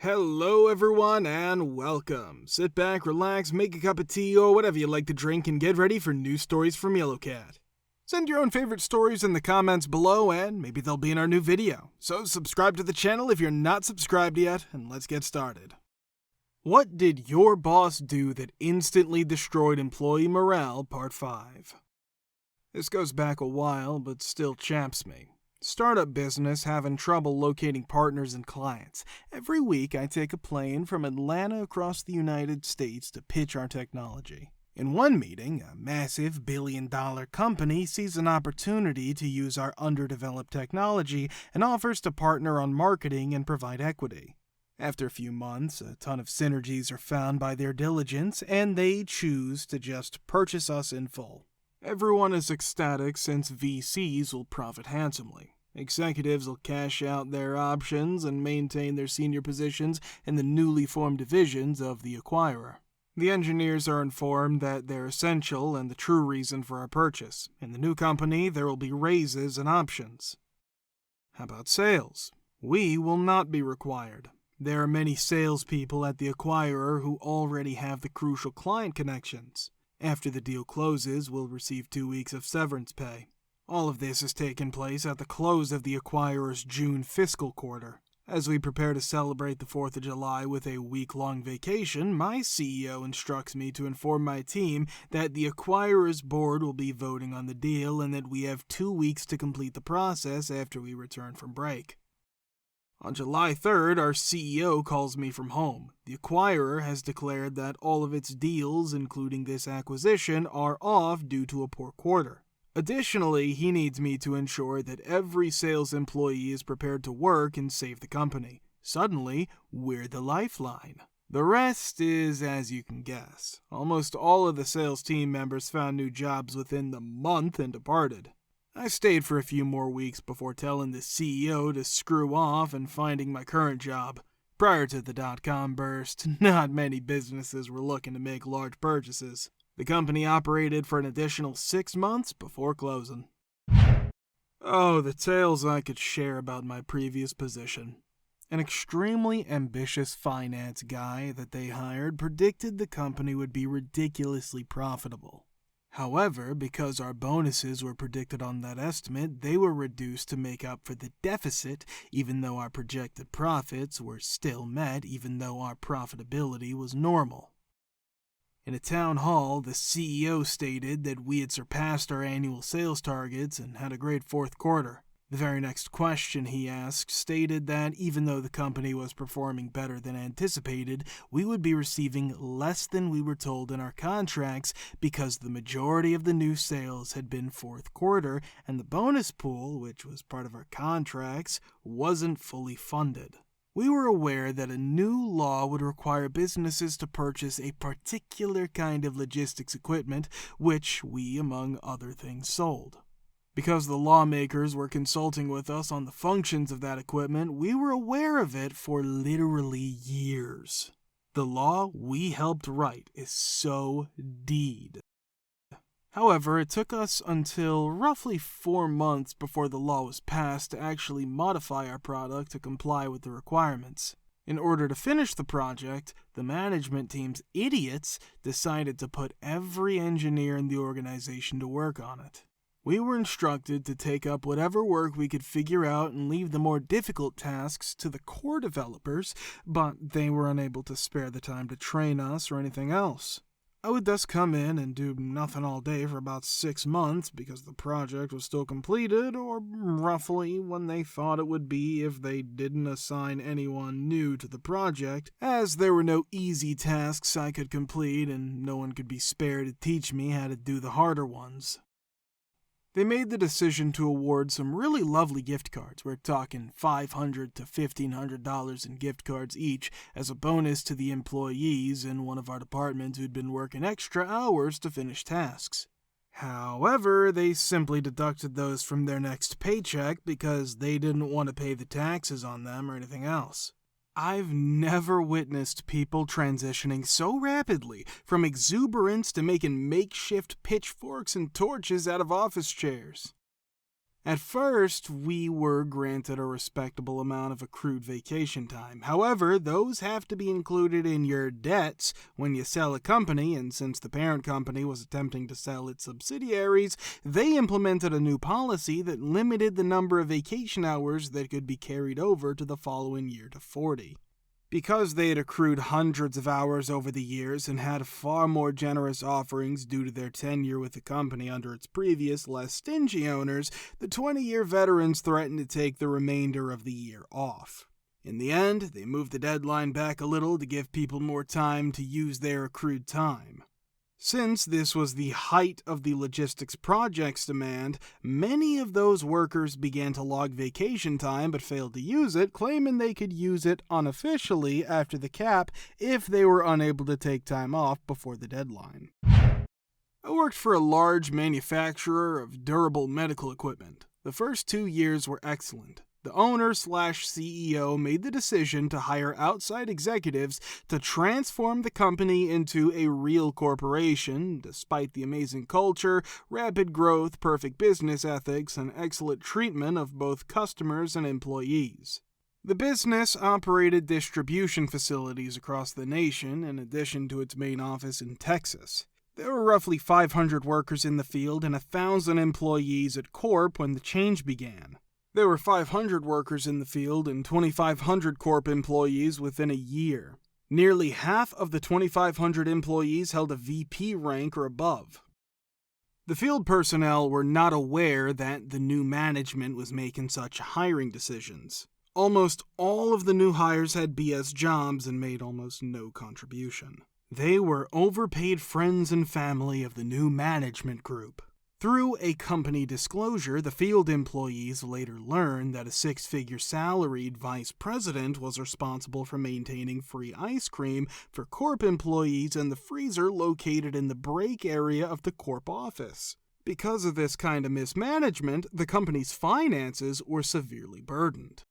Hello everyone and welcome. Sit back, relax, make a cup of tea or whatever you like to drink and get ready for news stories from Yellowcat. Send your own favorite stories in the comments below and maybe they'll be in our new video. So subscribe to the channel if you're not subscribed yet and let's get started. What did your boss do that instantly destroyed employee morale? Part 5. This goes back a while but still chaps me. Startup business having trouble locating partners and clients. Every week I take a plane from Atlanta across the United States to pitch our technology. In one meeting, a massive billion-dollar company sees an opportunity to use our underdeveloped technology and offers to partner on marketing and provide equity. After a few months, a ton of synergies are found by their diligence, and they choose to just purchase us in full. Everyone is ecstatic since VCs will profit handsomely. Executives will cash out their options and maintain their senior positions in the newly formed divisions of the acquirer. The engineers are informed that they're essential and the true reason for our purchase. In the new company, there will be raises and options. How about sales? We will not be required. There are many salespeople at the acquirer who already have the crucial client connections. After the deal closes, we'll receive 2 weeks of severance pay. All of this has taken place at the close of the acquirer's June fiscal quarter. As we prepare to celebrate the 4th of July with a week-long vacation, my CEO instructs me to inform my team that the acquirer's board will be voting on the deal and that we have 2 weeks to complete the process after we return from break. On July 3rd, our CEO calls me from home. The acquirer has declared that all of its deals, including this acquisition, are off due to a poor quarter. Additionally, he needs me to ensure that every sales employee is prepared to work and save the company. Suddenly, we're the lifeline. The rest is as you can guess. Almost all of the sales team members found new jobs within the month and departed. I stayed for a few more weeks before telling the CEO to screw off and finding my current job. Prior to the dot-com burst, not many businesses were looking to make large purchases. The company operated for an additional 6 months before closing. Oh, the tales I could share about my previous position. An extremely ambitious finance guy that they hired predicted the company would be ridiculously profitable. However, because our bonuses were predicted on that estimate, they were reduced to make up for the deficit, even though our projected profits were still met, even though our profitability was normal. In a town hall, the CEO stated that we had surpassed our annual sales targets and had a great fourth quarter. The very next question he asked stated that even though the company was performing better than anticipated, we would be receiving less than we were told in our contracts because the majority of the new sales had been fourth quarter and the bonus pool, which was part of our contracts, wasn't fully funded. We were aware that a new law would require businesses to purchase a particular kind of logistics equipment, which we, among other things, sold. Because the lawmakers were consulting with us on the functions of that equipment, we were aware of it for literally years. The law we helped write is so deed. However, it took us until roughly 4 months before the law was passed to actually modify our product to comply with the requirements. In order to finish the project, the management team's idiots decided to put every engineer in the organization to work on it. We were instructed to take up whatever work we could figure out and leave the more difficult tasks to the core developers, but they were unable to spare the time to train us or anything else. I would thus come in and do nothing all day for about 6 months because the project was still completed, or roughly when they thought it would be if they didn't assign anyone new to the project, as there were no easy tasks I could complete and no one could be spared to teach me how to do the harder ones. They made the decision to award some really lovely gift cards. We're talking $500 to $1,500 in gift cards each as a bonus to the employees in one of our departments who'd been working extra hours to finish tasks. However, they simply deducted those from their next paycheck because they didn't want to pay the taxes on them or anything else. I've never witnessed people transitioning so rapidly from exuberance to making makeshift pitchforks and torches out of office chairs. At first, we were granted a respectable amount of accrued vacation time. However, those have to be included in your debts when you sell a company, and since the parent company was attempting to sell its subsidiaries, they implemented a new policy that limited the number of vacation hours that could be carried over to the following year to 40. Because they had accrued hundreds of hours over the years and had far more generous offerings due to their tenure with the company under its previous, less stingy owners, the 20-year veterans threatened to take the remainder of the year off. In the end, they moved the deadline back a little to give people more time to use their accrued time. Since this was the height of the logistics project's demand, many of those workers began to log vacation time but failed to use it, claiming they could use it unofficially after the cap if they were unable to take time off before the deadline. I worked for a large manufacturer of durable medical equipment. The first 2 years were excellent. The owner/CEO made the decision to hire outside executives to transform the company into a real corporation, despite the amazing culture, rapid growth, perfect business ethics, and excellent treatment of both customers and employees. The business operated distribution facilities across the nation, in addition to its main office in Texas. There were roughly 500 workers in the field and 1,000 employees at Corp when the change began. There were 500 workers in the field and 2,500 Corp employees within a year. Nearly half of the 2,500 employees held a VP rank or above. The field personnel were not aware that the new management was making such hiring decisions. Almost all of the new hires had BS jobs and made almost no contribution. They were overpaid friends and family of the new management group. Through a company disclosure, the field employees later learned that a 6-figure salaried vice president was responsible for maintaining free ice cream for Corp employees in the freezer located in the break area of the Corp office. Because of this kind of mismanagement, the company's finances were severely burdened.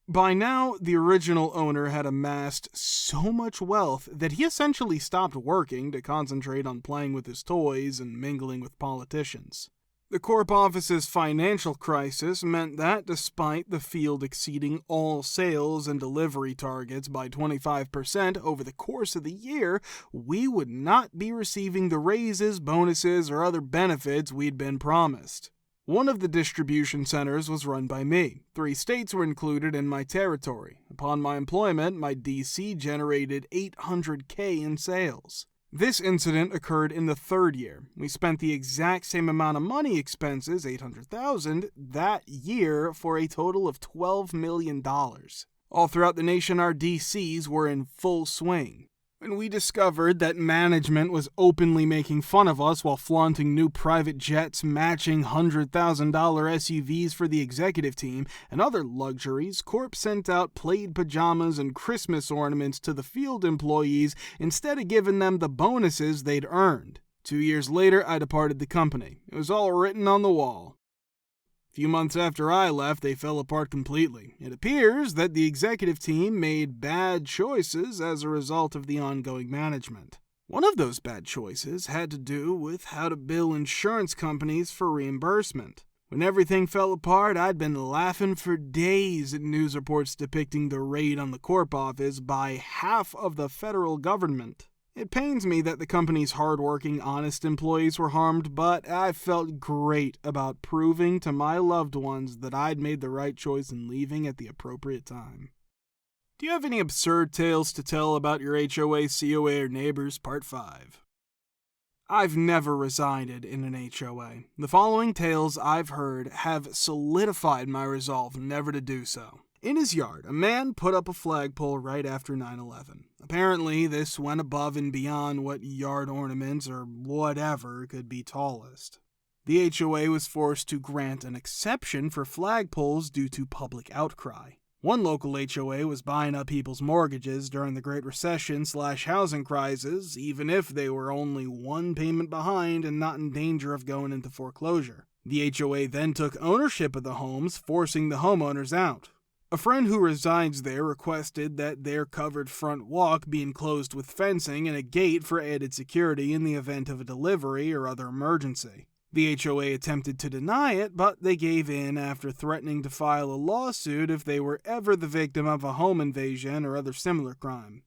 By now, the original owner had amassed so much wealth that he essentially stopped working to concentrate on playing with his toys and mingling with politicians. The Corp office's financial crisis meant that despite the field exceeding all sales and delivery targets by 25% over the course of the year, we would not be receiving the raises, bonuses, or other benefits we'd been promised. One of the distribution centers was run by me. 3 states were included in my territory. Upon my employment, my DC generated $800K in sales. This incident occurred in the 3rd year. We spent the exact same amount of money expenses, $800,000, that year for a total of $12 million. All throughout the nation, our DCs were in full swing. When we discovered that management was openly making fun of us while flaunting new private jets matching $100,000 SUVs for the executive team and other luxuries, Corp sent out plaid pajamas and Christmas ornaments to the field employees instead of giving them the bonuses they'd earned. 2 years later, I departed the company. It was all written on the wall. A few months after I left, they fell apart completely. It appears that the executive team made bad choices as a result of the ongoing management. One of those bad choices had to do with how to bill insurance companies for reimbursement. When everything fell apart, I'd been laughing for days at news reports depicting the raid on the Corp office by half of the federal government. It pains me that the company's hardworking, honest employees were harmed, but I felt great about proving to my loved ones that I'd made the right choice in leaving at the appropriate time. Do you have any absurd tales to tell about your HOA, COA, or neighbors? Part 5. I've never resided in an HOA. The following tales I've heard have solidified my resolve never to do so. In his yard, a man put up a flagpole right after 9/11. Apparently, this went above and beyond what yard ornaments or whatever could be tallest. The HOA was forced to grant an exception for flagpoles due to public outcry. One local HOA was buying up people's mortgages during the Great Recession/housing crisis, even if they were only one payment behind and not in danger of going into foreclosure. The HOA then took ownership of the homes, forcing the homeowners out. A friend who resides there requested that their covered front walk be enclosed with fencing and a gate for added security in the event of a delivery or other emergency. The HOA attempted to deny it, but they gave in after threatening to file a lawsuit if they were ever the victim of a home invasion or other similar crime.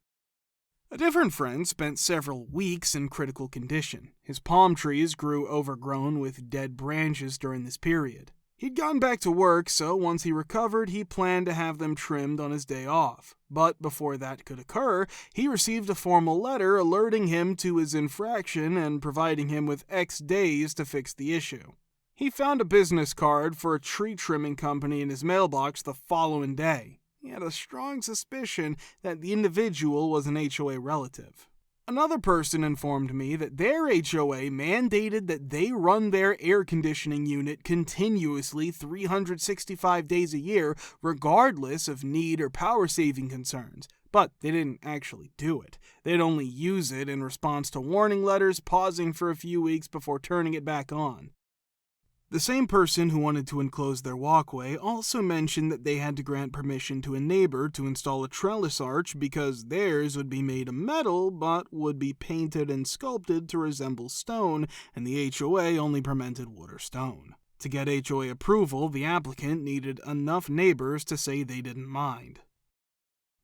A different friend spent several weeks in critical condition. His palm trees grew overgrown with dead branches during this period. He'd gone back to work, so once he recovered, he planned to have them trimmed on his day off. But before that could occur, he received a formal letter alerting him to his infraction and providing him with X days to fix the issue. He found a business card for a tree trimming company in his mailbox the following day. He had a strong suspicion that the individual was an HOA relative. Another person informed me that their HOA mandated that they run their air conditioning unit continuously 365 days a year, regardless of need or power-saving concerns. But they didn't actually do it. They'd only use it in response to warning letters, pausing for a few weeks before turning it back on. The same person who wanted to enclose their walkway also mentioned that they had to grant permission to a neighbor to install a trellis arch because theirs would be made of metal but would be painted and sculpted to resemble stone, and the HOA only permitted wood or stone. To get HOA approval, the applicant needed enough neighbors to say they didn't mind.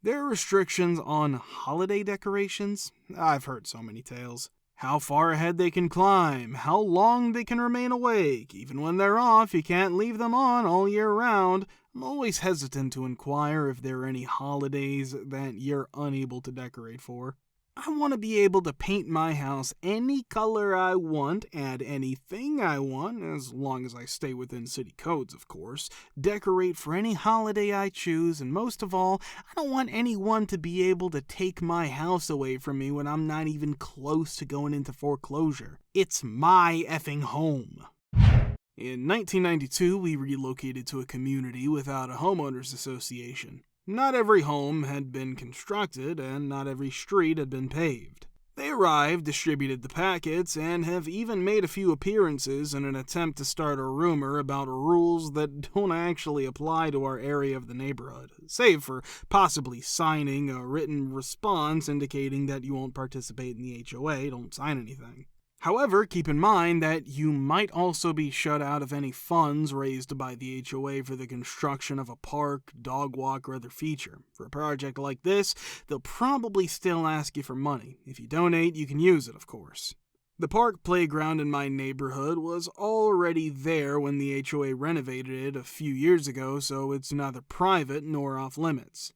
There are restrictions on holiday decorations. I've heard so many tales. How far ahead they can climb, how long they can remain awake. Even when they're off, you can't leave them on all year round. I'm always hesitant to inquire if there are any holidays that you're unable to decorate for. I want to be able to paint my house any color I want, add anything I want, as long as I stay within city codes, of course, decorate for any holiday I choose, and most of all, I don't want anyone to be able to take my house away from me when I'm not even close to going into foreclosure. It's my effing home. In 1992, we relocated to a community without a homeowners association. Not every home had been constructed, and not every street had been paved. They arrived, distributed the packets, and have even made a few appearances in an attempt to start a rumor about rules that don't actually apply to our area of the neighborhood, save for possibly signing a written response indicating that you won't participate in the HOA, don't sign anything. However, keep in mind that you might also be shut out of any funds raised by the HOA for the construction of a park, dog walk, or other feature. For a project like this, they'll probably still ask you for money. If you donate, you can use it, of course. The park playground in my neighborhood was already there when the HOA renovated it a few years ago, so it's neither private nor off limits.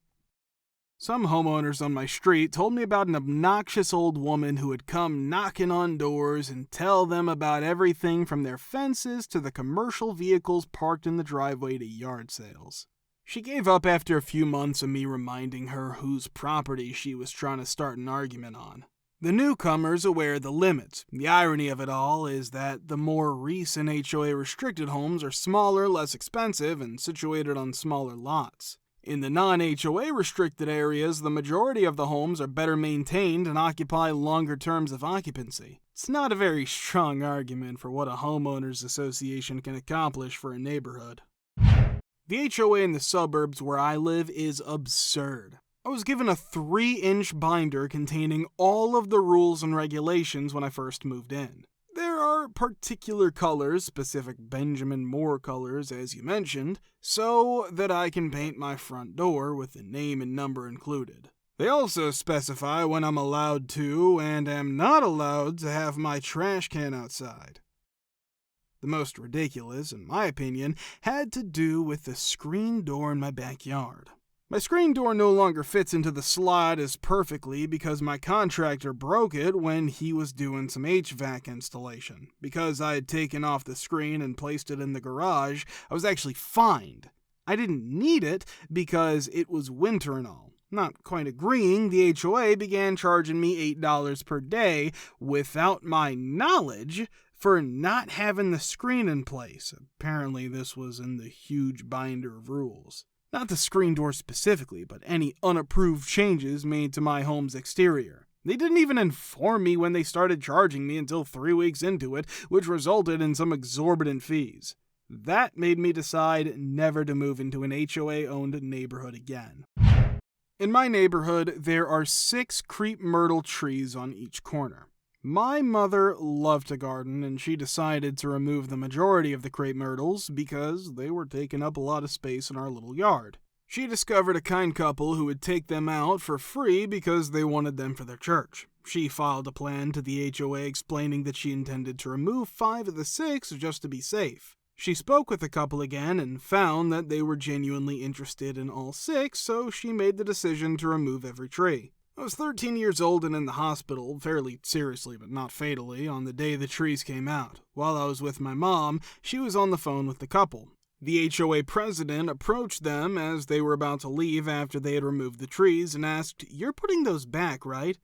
Some homeowners on my street told me about an obnoxious old woman who would come knocking on doors and tell them about everything from their fences to the commercial vehicles parked in the driveway to yard sales. She gave up after a few months of me reminding her whose property she was trying to start an argument on. The newcomer's aware of the limits. The irony of it all is that the more recent HOA restricted homes are smaller, less expensive, and situated on smaller lots. In the non-HOA restricted areas, the majority of the homes are better maintained and occupy longer terms of occupancy. It's not a very strong argument for what a homeowners association can accomplish for a neighborhood. The HOA in the suburbs where I live is absurd. I was given a 3-inch binder containing all of the rules and regulations when I first moved in. There are particular colors, specific Benjamin Moore colors as you mentioned, so that I can paint my front door with the name and number included. They also specify when I'm allowed to and am not allowed to have my trash can outside. The most ridiculous, in my opinion, had to do with the screen door in my backyard. My screen door no longer fits into the slot as perfectly because my contractor broke it when he was doing some HVAC installation. Because I had taken off the screen and placed it in the garage, I was actually fined. I didn't need it because it was winter and all. Not quite agreeing, the HOA began charging me $8 per day without my knowledge for not having the screen in place. Apparently this was in the huge binder of rules. Not the screen door specifically, but any unapproved changes made to my home's exterior. They didn't even inform me when they started charging me until 3 weeks into it, which resulted in some exorbitant fees. That made me decide never to move into an HOA-owned neighborhood again. In my neighborhood, there are 6 crepe myrtle trees on each corner. My mother loved to garden, and she decided to remove the majority of the crepe myrtles because they were taking up a lot of space in our little yard. She discovered a kind couple who would take them out for free because they wanted them for their church. She filed a plan to the HOA explaining that she intended to remove 5 of the 6 just to be safe. She spoke with the couple again and found that they were genuinely interested in all 6, so she made the decision to remove every tree. I was 13 years old and in the hospital, fairly seriously but not fatally, on the day the trees came out. While I was with my mom, she was on the phone with the couple. The HOA president approached them as they were about to leave after they had removed the trees and asked, "You're putting those back, right?"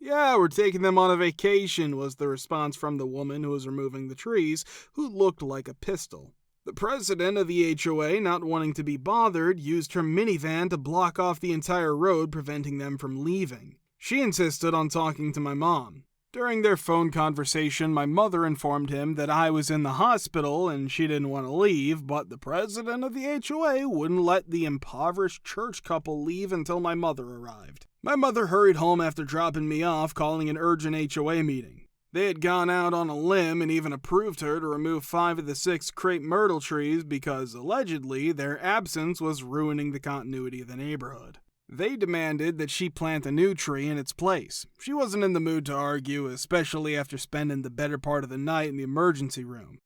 "Yeah, we're taking them on a vacation," was the response from the woman who was removing the trees, who looked like a pistol. The president of the HOA, not wanting to be bothered, used her minivan to block off the entire road, preventing them from leaving. She insisted on talking to my mom. During their phone conversation, my mother informed him that I was in the hospital and she didn't want to leave, but the president of the HOA wouldn't let the impoverished church couple leave until my mother arrived. My mother hurried home after dropping me off, calling an urgent HOA meeting. They had gone out on a limb and even approved her to remove 5 of the 6 crepe myrtle trees because, allegedly, their absence was ruining the continuity of the neighborhood. They demanded that she plant a new tree in its place. She wasn't in the mood to argue, especially after spending the better part of the night in the emergency room.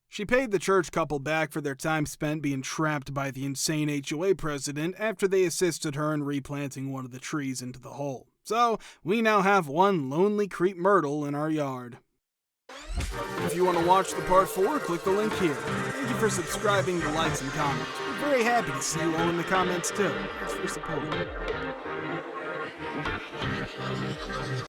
She paid the church couple back for their time spent being trapped by the insane HOA president after they assisted her in replanting one of the trees into the hole. So, we now have one lonely crepe myrtle in our yard. If you want to watch the part 4, click the link here. Thank you for subscribing, the likes, and comments. We're very happy to see you all in the comments too. Thanks for your support.